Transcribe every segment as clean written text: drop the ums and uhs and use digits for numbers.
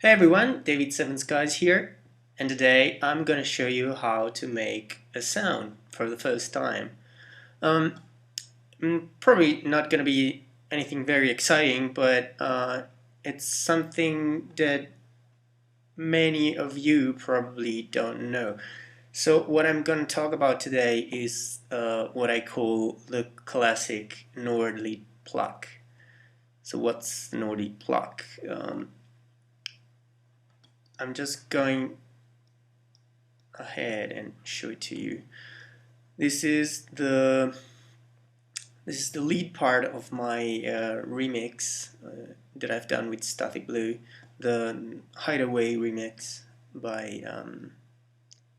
Hey everyone, David Seven Skies here, and today I'm gonna show you how to make a sound for the first time. Um, Probably not gonna be anything very exciting, but it's something that many of you probably don't know. So what I'm gonna talk about today is what I call the classic Nordlead Pluck. So what's Nordlead Pluck? I'm just going ahead and show it to you. This is the lead part of my remix that I've done with Static Blue, the Hideaway remix by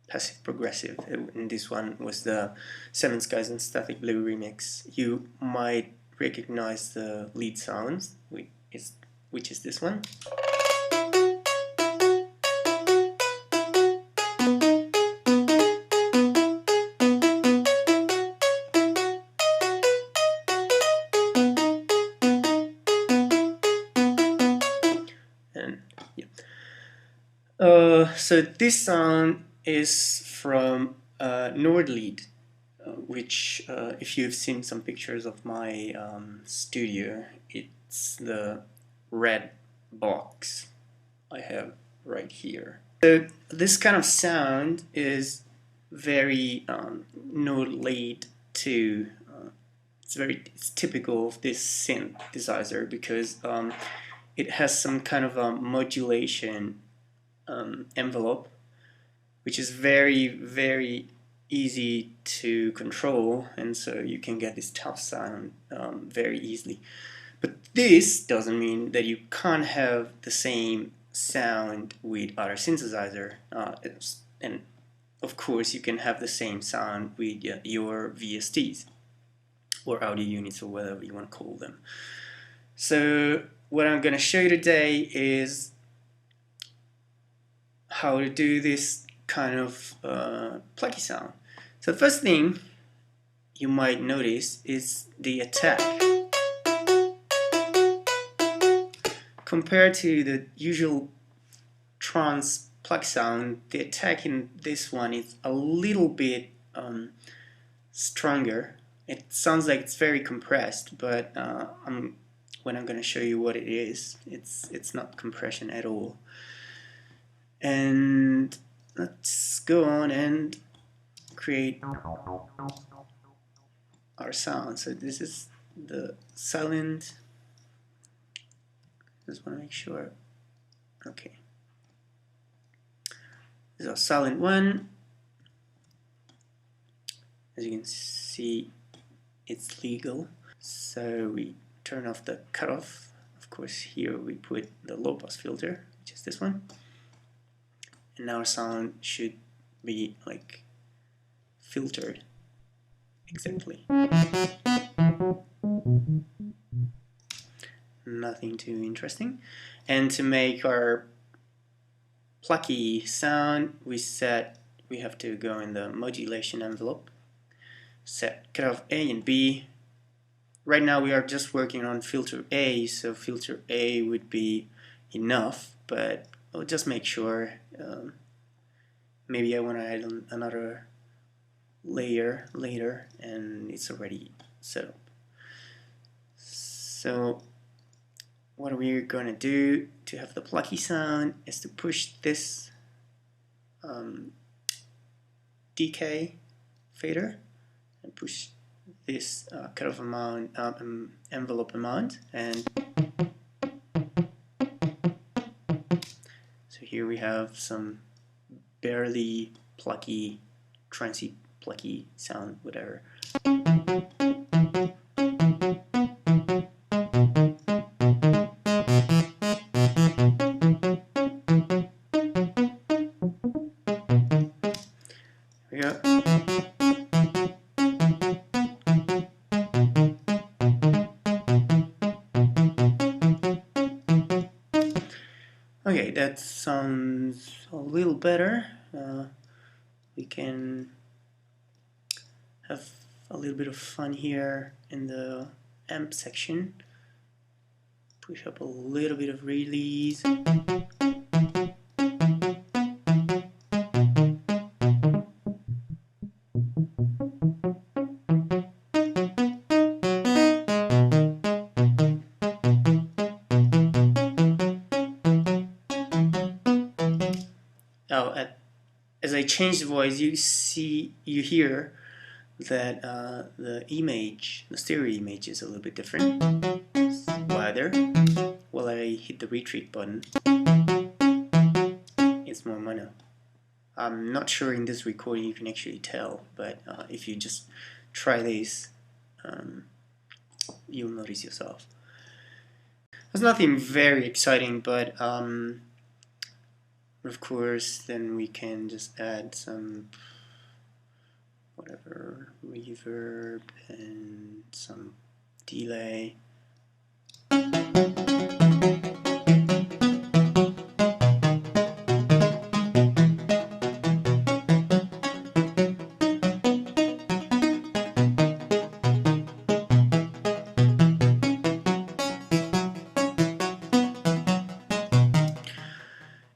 Passive Progressive, and this one was the Seven Skies and Static Blue remix. You might recognize the lead sounds, which is this one. And yeah. So this sound is from Nordlead, which if you've seen some pictures of my studio, it's the red box I have right here. So this kind of sound is very Nordlead too. It's typical of this synthesizer because it has some kind of a modulation envelope, which is very easy to control, and so you can get this tough sound very easily. But this doesn't mean that you can't have the same sound with other synthesizer, and of course you can have the same sound with your VSTs or audio units or whatever you want to call them. So what I'm going to show you today is how to do this kind of plucky sound. So the first thing you might notice is the attack. Compared to the usual trance pluck sound, the attack in this one is a little bit stronger. It sounds like it's very compressed, but when I'm going to show you what it is, it's not compression at all. And let's go on and create our sound. So this is the silent. Just want to make sure. Okay. This is our silent one. As you can see, it's legal. So we turn off the cutoff. Of course, here we put the low pass filter, which is this one. And our sound should be like filtered exactly. Nothing too interesting. And to make our plucky sound, we have to go in the modulation envelope, set cutoff A and B. Right now we are just working on filter A, so filter A would be enough, but I'll just make sure. Maybe I want to add another layer later, and it's already set up. So what we're going to do to have the plucky sound is to push this decay fader and push this cutoff amount, envelope amount, and so here we have some barely plucky, trancy plucky sound, whatever. Here we go. Okay, that sounds a little better. We can have a little bit of fun here in the amp section. Push up a little bit of release. change the voice, you hear that the stereo image is a little bit different. Wider. While I hit the retreat button, it's more mono. I'm not sure in this recording you can actually tell, but if you just try this, you'll notice yourself. There's nothing very exciting, but of course then we can just add some whatever reverb and some delay.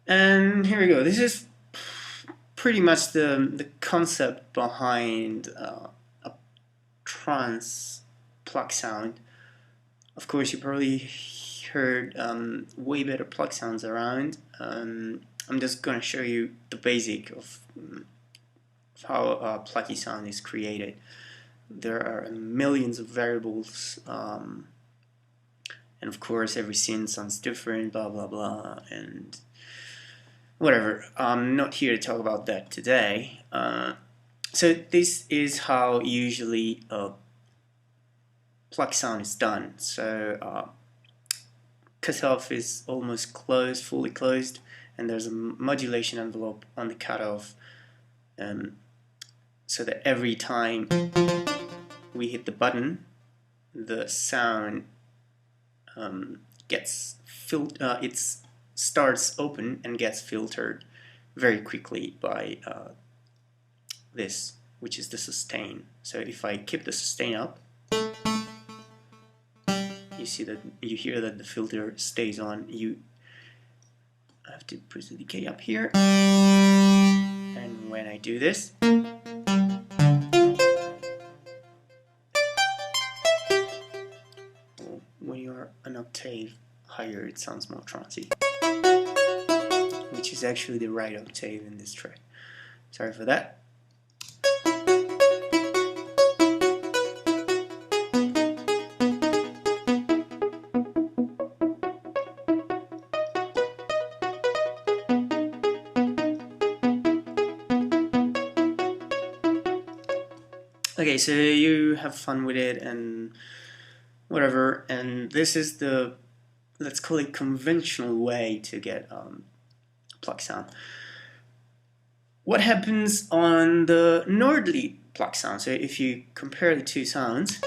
And here we go. This is pretty much the concept behind a trance pluck sound. Of course, you probably heard way better pluck sounds around. I'm just going to show you the basic of how a plucky sound is created. There are millions of variables, and of course every scene sounds different, blah blah blah, and whatever. I'm not here to talk about that today. So this is how usually a pluck sound is done. So cutoff is almost closed, fully closed, and there's a modulation envelope on the cutoff, so that every time we hit the button, the sound gets it starts open and gets filtered very quickly by this, which is the sustain. So if I keep the sustain up, you hear that the filter stays on. You have to push the decay up here, and when I do this, when you're an octave higher, it sounds more trancey, which is actually the right octave in this track. Sorry for that. Okay, so you have fun with it and whatever, and this is the, let's call it, conventional way to get pluck sound. What happens on the Nordlead Pluck sound? So if you compare the two sounds,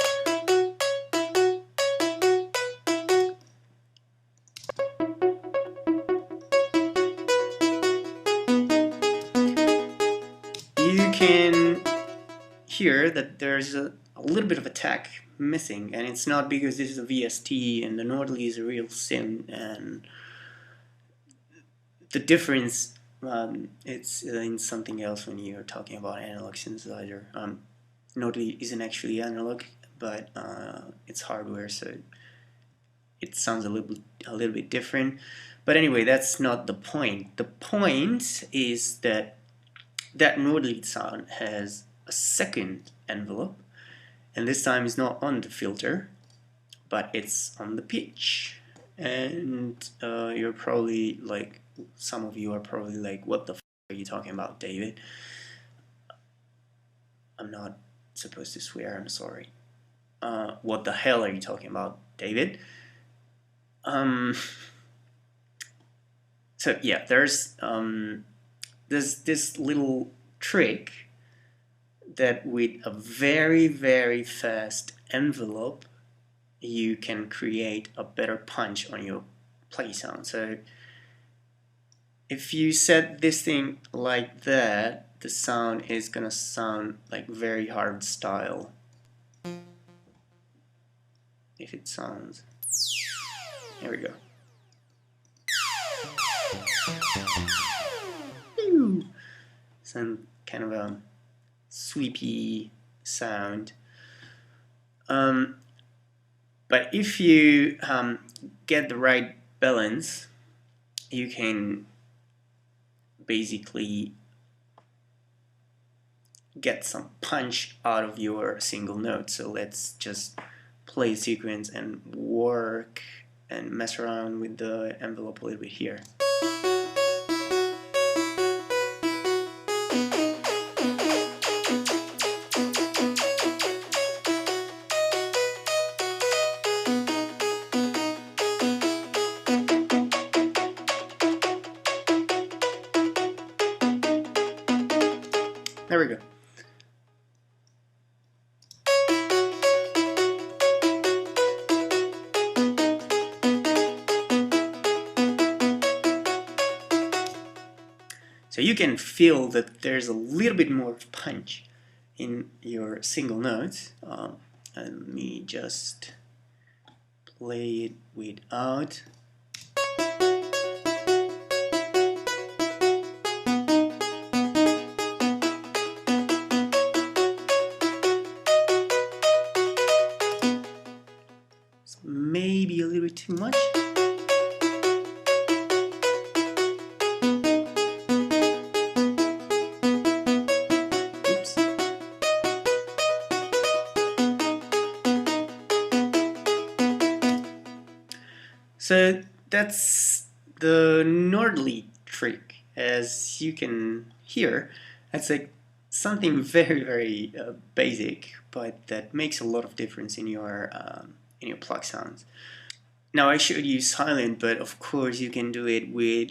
you can hear that there's a little bit of attack missing, and it's not because this is a VST and the Nordlead is a real synth, and the difference it's in something else when you're talking about analog synthesizer. Nordlead isn't actually analog, but it's hardware, so it sounds a little bit different. But anyway, that's not the point. The point is that Nordlead sound has a second envelope, and this time it's not on the filter, but it's on the pitch. And you're probably like, some of you are probably like, what the f are you talking about, David? I'm not supposed to swear, I'm sorry. What the hell are you talking about, David? So yeah, there's this little trick that with a very, very fast envelope, you can create a better punch on your play sound. So if you set this thing like that, the sound is gonna sound like very hard style. If it sounds, here we go. Some kind of a sweepy sound. But if you get the right balance, you can basically get some punch out of your single note. So let's just play a sequence and work and mess around with the envelope a little bit here. There we go. So you can feel that there's a little bit more punch in your single notes. Let me just play it without. So maybe a little bit too much. So that's the Nordlead trick. As you can hear, it's like something very, very basic, but that makes a lot of difference in your pluck sounds. Now I showed you silent, but of course you can do it with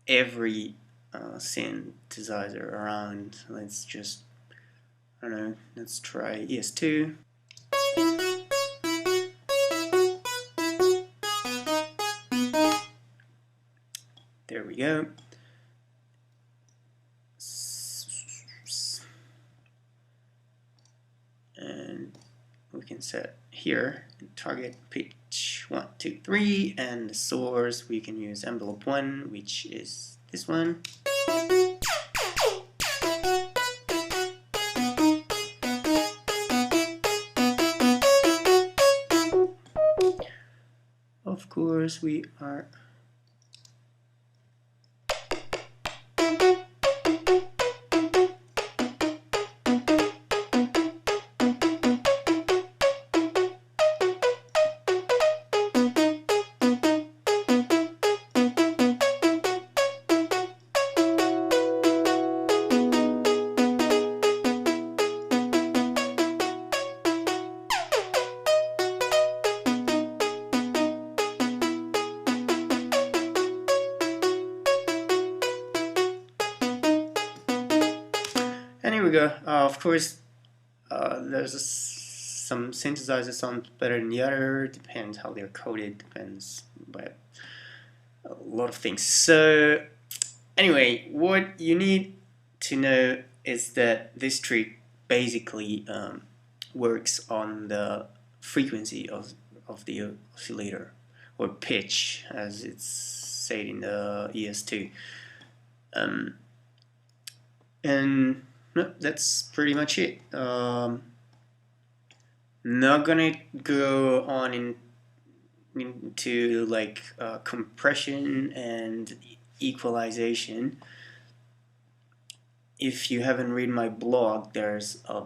every synthesizer around. Let's just, I don't know, let's try ES2. There we go. And we can set here target pitch 1, 2, 3, and the source we can use envelope 1, which is this one. Of course we are and here we go. Of course, there's some synthesizers sound better than the other. Depends how they're coded. Depends by a lot of things. So anyway, what you need to know is that this trick basically works on the frequency of the oscillator, or pitch, as it's said in the ES2. And no, that's pretty much it. Not gonna go on into like compression and equalization. If you haven't read my blog, there's a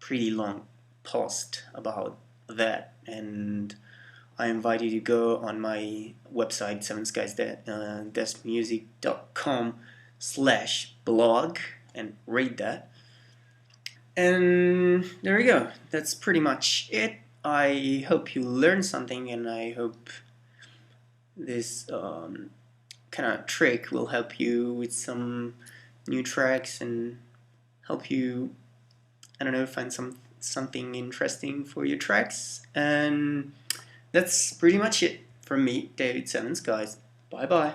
pretty long post about that, and I invite you to go on my website, sevenskies.music.com/blog, and read that. And there we go. That's pretty much it. I hope you learned something, and I hope this kind of trick will help you with some new tracks and help you, I don't know, find something interesting for your tracks. And that's pretty much it from me, David Sevens, guys. Bye bye.